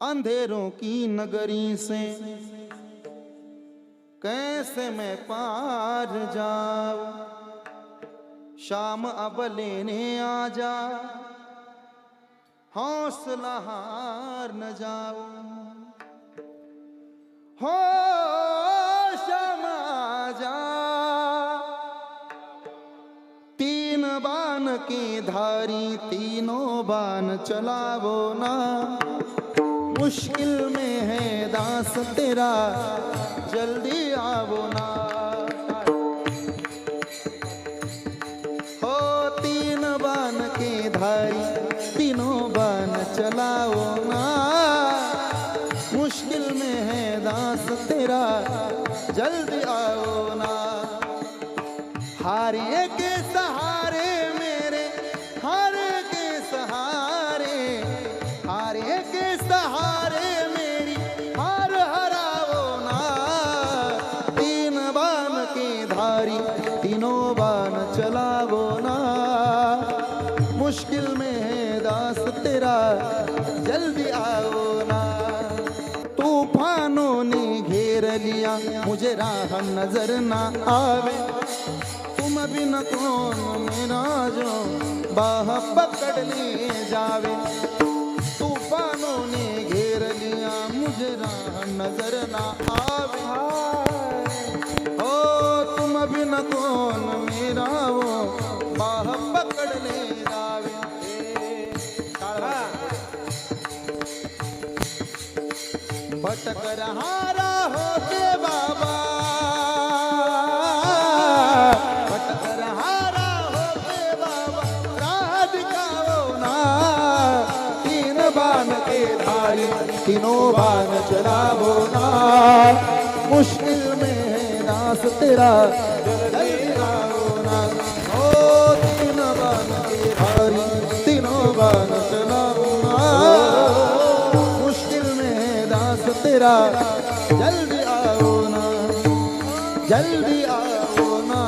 अंधेरों की नगरी से कैसे मैं पार जाऊं। शाम अब लेने आ जा, हौसला हार न जाऊं। हो शाम आ जा, तीन बान की धारी तीनों बान चलावो ना। मुश्किल में है दास तेरा, जल्दी आवो ना। हो तीन बान के धारी तीनों बान चलाओ ना। मुश्किल में है दास तेरा, जल्दी आओ ना। हारे के सहारे मेरे, हारे के सहारे, हारे के सहारे मेरी हार हराओ ना। तीन बान के धारी तीनों बान चलावो ना। मुश्किल में है दास तेरा, जल्दी आओ ना। तूफानों ने घेर लिया, मुझे राह नजर ना आवे। तुम बिन कौन मेरा जो बाह पकड़ ले जावे। तूफानों ने घेर लिया, मुझे राह नजर ना आवे। ओ तुम बिन कौन मेरा वो बाह पकड़ ले जावे। भटक रहा राहों के बाबा, भटक रहा राहों के बाबा, राह दिखाओ ना। तीन बान के धारी तीनों बान चलावो ना। मुश्किल में है दास तेरा, जल्दी आओ ना। ओ तीन बान के धारी तीनों बान चलावो ना। मुश्किल में है दास तेरा, जल्दी आओ ना, जल्दी आओ ना।